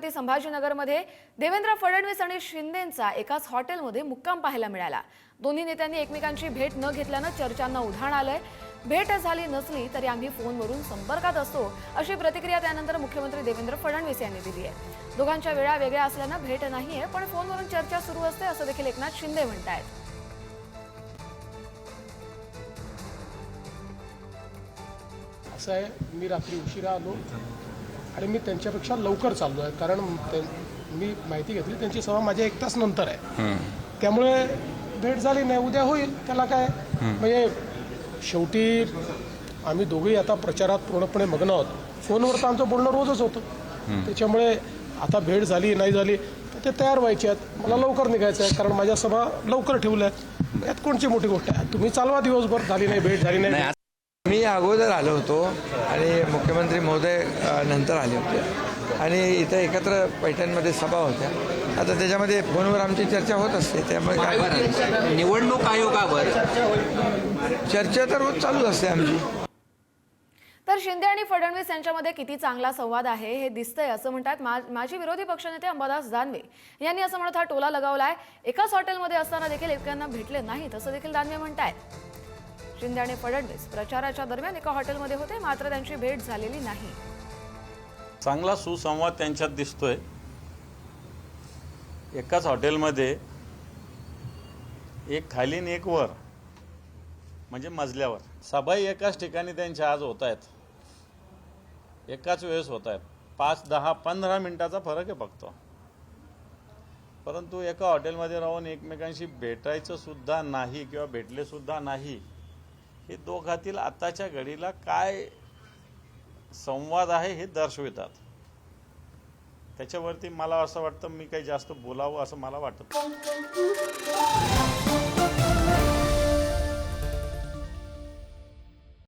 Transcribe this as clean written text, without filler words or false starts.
छत्रपती संभाजीनगरमध्ये देवेंद्र फडणवीस आणि शिंदेंचा एकाच हॉटेलमध्ये मुक्काम पाहायला मिळाला। दोन्ही नेत्यांनी एकमेकांची भेट न घेतल्यानं चर्चांना उधाण आलंय। भेट झाली नसली तरी आम्ही फोनवरून संपर्कात असतो अशी प्रतिक्रिया त्यानंतर मुख्यमंत्री देवेंद्र फडणवीस यांनी दिली आहे। दोघांच्या वेळा वेगळ्या असल्यानं भेट नाहीये, पण फोनवरून चर्चा सुरू असते असं देखील एकनाथ शिंदे म्हणतायत। असं आहे, मी रात्री उशिरा आलो आणि मी त्यांच्यापेक्षा लवकर चाललो आहे, कारण मी माहिती घेतली त्यांची सभा माझ्या 1 तास नंतर आहे। त्यामुळे भेट झाली नाही, उद्या होईल, त्याला काय। म्हणजे शेवटी आम्ही दोघेही आता प्रचारात पूर्णपणे मग्न आहोत। फोनवर तर आमचं बोलणं रोजच होतं, त्याच्यामुळे आता भेट झाली नाही झाली तर ते तयार व्हायचे आहेत। मला लवकर निघायचं आहे, कारण माझ्या सभा लवकर ठेवल्या आहेत। यात कोणची मोठी गोष्ट आहे? तुम्ही चालवा दिवसभर, झाली नाही भेट, झाली नाही। मी अगोदर आलो होतो आणि मुख्यमंत्री महोदय नंतर आले होते आणि इथं एकत्र पैठणमध्ये सभा होत्या। आता त्याच्यामध्ये फोनवर आमची चर्चा होत असते, त्यामुळे निवडणूक आयोगावर चर्चा तर रोज चालू असते आमची। तर शिंदे आणि फडणवीस यांच्यामध्ये किती चांगला संवाद आहे हे दिसतंय असं म्हणतात माजी विरोधी पक्षनेते अंबादास दानवे यांनी। असं म्हणत हा टोला लगावलाय, एकाच हॉटेलमध्ये असताना देखील एकमेकांना भेटले नाहीत असं देखील दानवे म्हणतायत। शिंदे आणि फडणवीस प्रचाराच्या दरम्यान एका हॉटेलमध्ये होते, मात्र त्यांची भेट झालेली नाही। चांगला सुसंवाद त्यांच्यात दिसतोय। एकाच हॉटेलमध्ये एक खाली आणि एक वर, म्हणजे मजल्यावर सभाही एकाच ठिकाणी त्यांच्या आज होत आहेत, एकाच वेळेस होत आहेत। 5, 10, 15 मिनिटाचा फरक आहे फक्त, परंतु एका हॉटेलमध्ये राहून एकमेकांशी भेटायचं सुद्धा नाही किंवा भेटले सुद्धा नाही, हे दोघातील आताच्या घडीला काय संवाद आहे हे दर्शवितात। त्याच्यावरती मला असं वाटतं मी काही जास्त बोलावं असं मला वाटत नाही।